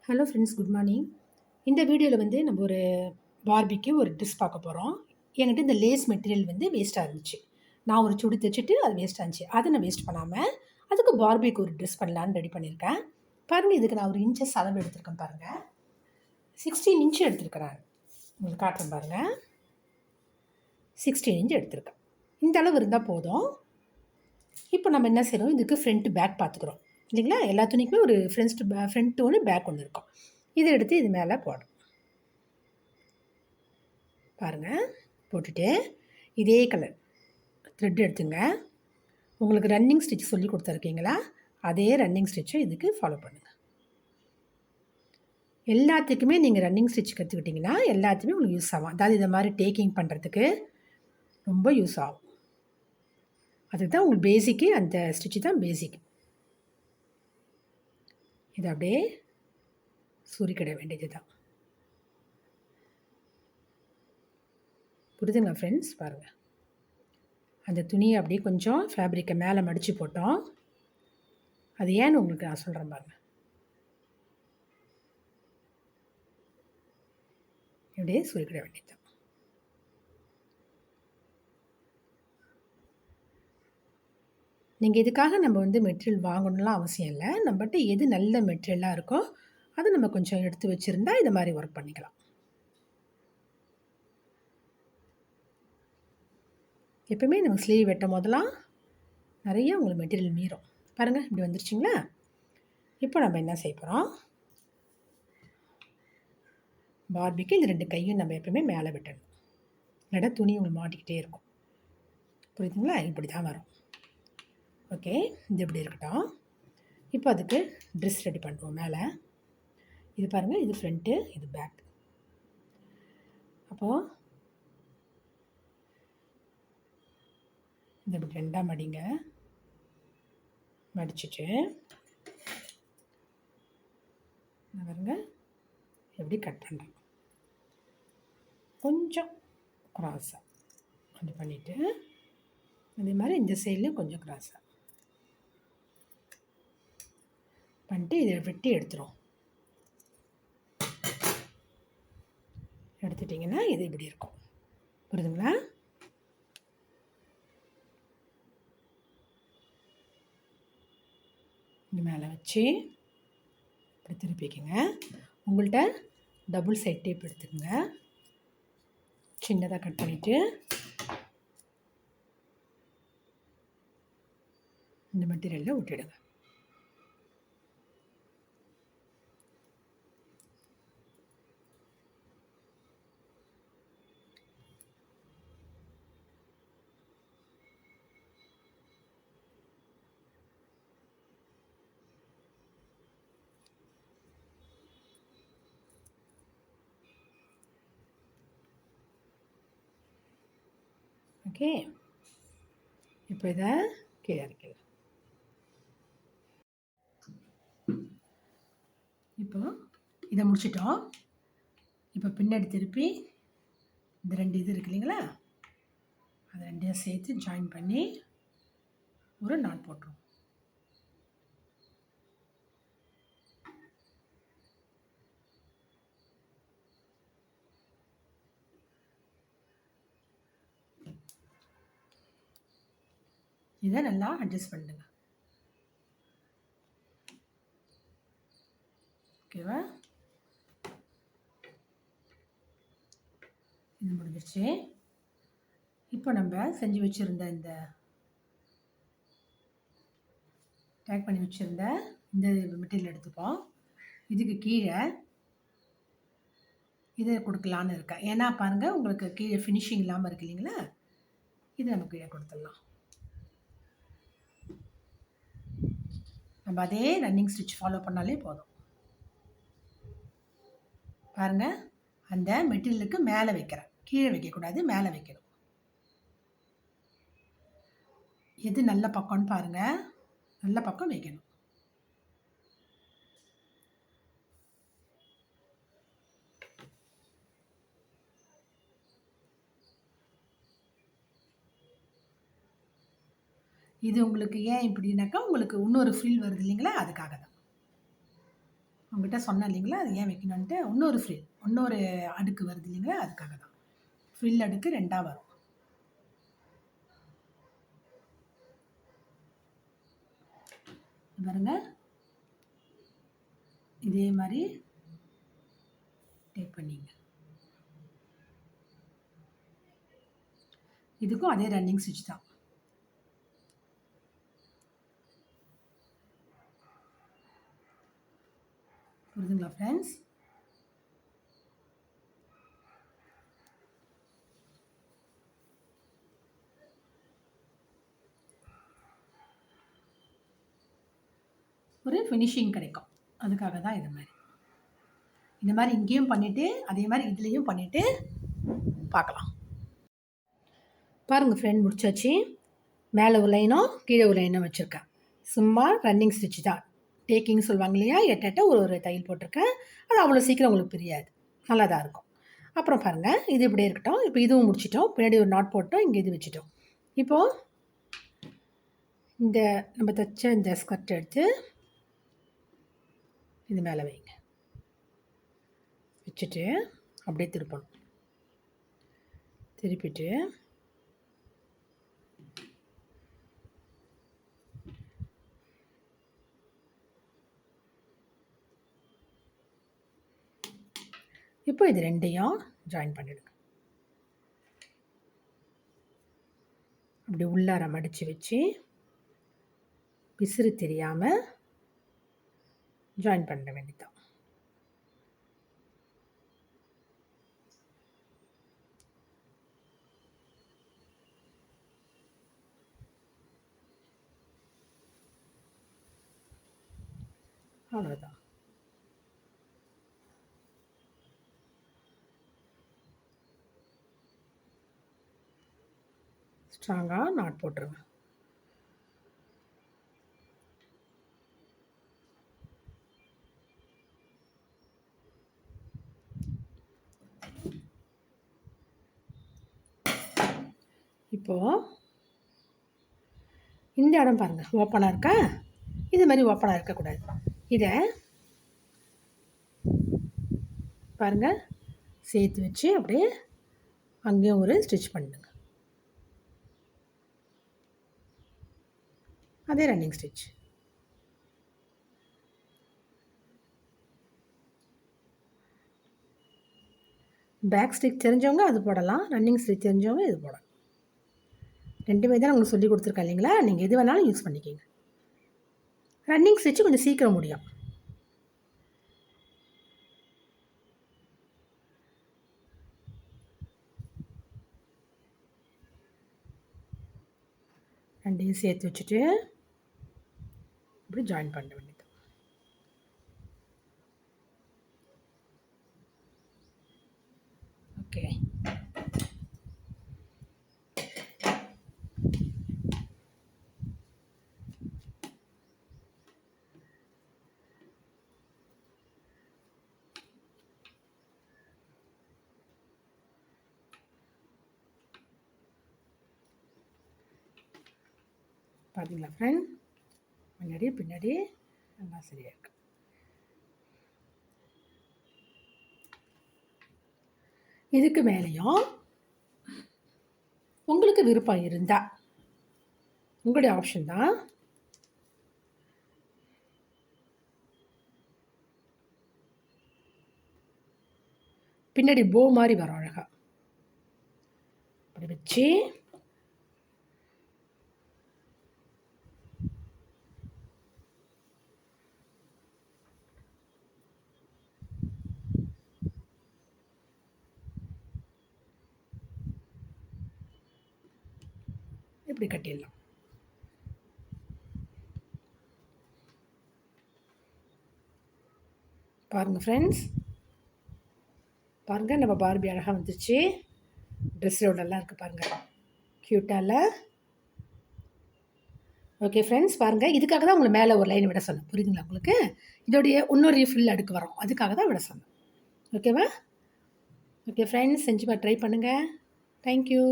Hello friends, good morning. இந்த வீடியோவில் வந்து நம்ம ஒரு பார்பிக்கு ஒரு ட்ரெஸ் பார்க்க போகிறோம். என்கிட்ட இந்த லேஸ் மெட்டீரியல் வந்து வேஸ்ட்டாக இருந்துச்சு. நான் ஒரு சுடி தைச்சிட்டு அது வேஸ்ட்டாக இருந்துச்சு. அதை நான் வேஸ்ட் பண்ணாமல் அதுக்கு பார்பிக்கு ஒரு ட்ரெஸ் பண்ணலான்னு ரெடி பண்ணியிருக்கேன். பாருங்கள், இதுக்கு நான் ஒரு இன்ச்சஸ் அளவு எடுத்திருக்கேன். பாருங்கள், 16 இன்ச்சு எடுத்திருக்கிறேன். உங்களுக்கு காட்டுறேன் பாருங்கள், 16 இன்ச்சு எடுத்திருக்கேன். இந்த அளவு இருந்தால் போதும். இப்போ நம்ம என்ன செய்கிறோம், இதுக்கு ஃப்ரண்ட் பேக் பார்த்துக்குறோம் இல்லைங்களா? எல்லா துணிக்குமே ஒரு ஃப்ரண்ட் ஒன்று பேக் ஒன்று இருக்கும். இதை எடுத்து இது மேலே போடும். பாருங்கள், போட்டுட்டு இதே கலர் த்ரெட் எடுத்துங்க. உங்களுக்கு ரன்னிங் ஸ்டிச் சொல்லி கொடுத்துருக்கீங்களா, அதே ரன்னிங் ஸ்டிச்சை இதுக்கு ஃபாலோ பண்ணுங்கள். எல்லாத்துக்குமே நீங்கள் ரன்னிங் ஸ்டிச் கற்றுக்கிட்டிங்கன்னா எல்லாத்துக்குமே உங்களுக்கு யூஸ் ஆகும். அதாவது இதை மாதிரி டேக்கிங் பண்ணுறதுக்கு ரொம்ப யூஸ் ஆகும். அதுக்கு தான் உங்களுக்கு பேசிக்கு, அந்த ஸ்டிச்சு தான் பேசிக். இது அப்படியே சுருக்கிட வேண்டியது தான். புரியுதுங்களா ஃப்ரெண்ட்ஸ்? பாருங்கள், அந்த துணியை அப்படியே கொஞ்சம் ஃபேப்ரிக்கை மேலே மடித்து போட்டோம். அது ஏன்னு உங்களுக்கு நான் சொல்கிறேன் பாருங்கள். அப்படியே சுருக்கிட வேண்டியது தான். நீங்கள் இதுக்காக நம்ம வந்து மெட்டீரியல் வாங்கணும்லாம் அவசியம் இல்லை. நம்மகிட்ட எது நல்ல மெட்டீரியலாக இருக்கோ அதை நம்ம கொஞ்சம் எடுத்து வச்சுருந்தா இந்த மாதிரி ஒர்க் பண்ணிக்கலாம். எப்பவுமே நம்ம ஸ்லீவ் வெட்டும் போதெல்லாம் நிறைய உங்களுக்கு மெட்டீரியல் மீறும். பாருங்கள், இப்படி வந்துருச்சுங்களா? இப்போ நம்ம என்ன செய்ய போகிறோம், பார்பிக்கு இந்த 2 கையும் நம்ம எப்பவுமே மேலே வெட்டணும். இல்லைனா துணி உங்களுக்கு மாட்டிக்கிட்டே இருக்கும். புரியுதுங்களா? இப்படி தான் வரும். ஓகே, இது இப்படி இருக்கட்டும். இப்போ அதுக்கு ட்ரெஸ் ரெடி பண்ணுவோம். மேலே இது பாருங்கள், இது ஃப்ரண்ட்டு, இது பேக். அப்போது இந்த இப்படி 2ஆக மடிங்க. மடிச்சுட்டு நான் பாருங்க எப்படி கட் பண்ணுறேன். கொஞ்சம் க்ராஸாக அப்படி பண்ணிவிட்டு அதே மாதிரி இந்த சைட்லேயும் கொஞ்சம் க்ராஸாக பண்ணிட்டு இதை வெட்டி எடுத்துரும். எடுத்துட்டிங்கன்னா இது இப்படி இருக்கும். புரியுதுங்களா? இது மேலே வச்சு இப்படி திருப்பிக்கங்க. உங்கள்கிட்ட டபுள் சைட் டேப் எடுத்துக்கோங்க. சின்னதாக கட் பண்ணிவிட்டு இந்த மெட்டீரியலில் விட்டுடுங்க. ஓகே, இப்போ இதை கீழே இறக்கிடலாம். இப்போ இதை முடிச்சிட்டோம். இப்போ பின்னாடி திருப்பி இந்த 2 இது இருக்கு இல்லைங்களா, அதை 2ஐயும் சேர்த்து ஜாயின் பண்ணி ஒரு நாட் போட்டுருவோம். இதை நல்லா அட்ஜஸ்ட் பண்ணுங்க. ஓகேவா? இது முடிஞ்சிருச்சு. இப்போ நம்ம செஞ்சு வச்சுருந்த இந்த டேக் பண்ணி வச்சுருந்த இந்த மெட்டீரியல் எடுத்துப்போம். இதுக்கு கீழே இதை கொடுக்கலான்னு இருக்கேன். ஏன்னா பாருங்கள், உங்களுக்கு கீழே ஃபினிஷிங் இல்லாமல் இருக்கு இல்லைங்களா, இதை நம்ம கீழே கொடுத்துடலாம். நம்ம அதே ரன்னிங் ஸ்டிச் ஃபாலோ பண்ணாலே போதும். பாருங்கள், அந்த மெட்டீரியலுக்கு மேலே வைக்கிறேன். கீழே வைக்கக்கூடாது, மேலே வைக்கணும். எது நல்ல பக்கம்னு பாருங்கள், நல்ல பக்கம் வைக்கணும். இது உங்களுக்கு ஏன் இப்படின்னாக்கா, உங்களுக்கு இன்னொரு ஃபில் வருது இல்லைங்களா, அதுக்காக தான். உங்ககிட்ட சொன்னேன் இல்லைங்களா, அது ஏன் வைக்கணுன்ட்டு இன்னொரு அடுக்கு வருது இல்லைங்களா, அதுக்காக தான். ஃப்ரில் அடுக்கு 2ஆ வரும். பாருங்க, இதே மாதிரி டேப் பண்ணிங்க. இதுக்கும் அதே ரன்னிங் ஸ்டிச் தான். புரியுதுங்களா ஃப்ரெண்ட்ஸ்? ஒரு ஃபினிஷிங் கிடைக்கும். அதுக்காக தான் இது மாதிரி. இந்த மாதிரி இங்கேயும் பண்ணிவிட்டு அதே மாதிரி இதுலேயும் பண்ணிவிட்டு பார்க்கலாம். பாருங்கள் ஃப்ரெண்ட், முடிச்சாச்சு. மேலே ஒரு லைனும் கீழே ஒரு லைனும் வச்சுருக்கேன். சும்மா ரன்னிங் ஸ்டிச் தான். டேக்கிங் சொல்லுவாங்க இல்லையா, எட்ட ஒரு தையல் போட்டிருக்கேன். அது அவ்வளோ சீக்கிரம் உங்களுக்கு பிரியாது, நல்லா தான் இருக்கும். அப்புறம் பாருங்கள், இது இப்படியே இருக்கட்டும். இப்போ இதுவும் முடிச்சிட்டோம். பின்னாடி ஒரு நாட் போட்டோம், இங்கே இது வச்சுட்டோம். இப்போது இந்த நம்ம தைச்ச இந்த ஸ்கர்ட் எடுத்து இது மேலே வைங்க. வச்சுட்டு அப்படியே திருப்பணும். திருப்பிட்டு இப்போ இது ரெண்டையும் ஜாயின் பண்ணிடுங்க. அப்படி உள்ளார மடித்து வச்சு விசிறு தெரியாமல் ஜாயின் பண்ண வேண்டியதான். அவ்வளோதான். ஸ்ட்ராங்காக நாட் போட்டுருங்க. இப்போது இந்த இடம் பாருங்கள், ஓப்பனாக இருக்கா? இது மாதிரி ஓப்பனாக இருக்கக்கூடாது. இதை பாருங்கள், சேர்த்து வச்சு அப்படியே அங்கேயும் ஒரு ஸ்டிச் பண்ணுங்க. அதே ரன்னிங் ஸ்டிச். பேக் ஸ்டிச் தெரிஞ்சவங்க அது போடலாம், ரன்னிங் ஸ்டிச் தெரிஞ்சவங்க இது போடலாம். ரெண்டுமே தான் உங்களுக்கு சொல்லி கொடுத்துருக்கேன் இல்லைங்களா, நீங்கள் எது வேணாலும் யூஸ் பண்ணிக்கிங்க. ரன்னிங் ஸ்டிச்சு கொஞ்சம் சீக்கிரம் முடியும். ரெண்டையும் சேர்த்து வச்சுட்டு இப்படி ஜாயின் பண்ண வேண்டியது. ஓகே, பார்த்தீங்களா ஃப்ரெண்ட், முன்னாடி பின்னாடி நல்லா சரியாக இருக்கு. இதுக்கு மேலேயும் உங்களுக்கு விருப்பம் இருந்தால், உங்களுடைய ஆப்ஷன் தான், பின்னாடி போ மாதிரி வரும் அழகாக. அப்படி வச்சு இப்படி கட்டிடலாம். பாருங்கள் ஃப்ரெண்ட்ஸ், பாருங்கள் நம்ம பார்பி அழகாக வந்துருச்சு. ட்ரெஸ்ஸோட நல்லா இருக்குது பாருங்கள், க்யூட்டால. ஓகே ஃப்ரெண்ட்ஸ், பாருங்கள், இதுக்காக தான் உங்களை மேலே ஒரு லைன் விட சொன்னேன். புரியுதுங்களா உங்களுக்கு? இதோடைய இன்னொரு ஃபில் அடுக்கு வரும், அதுக்காக தான் விட சொன்னேன். ஓகேவா? ஓகே ஃப்ரெண்ட்ஸ், செஞ்சு ட்ரை பண்ணுங்கள். தேங்க்யூ.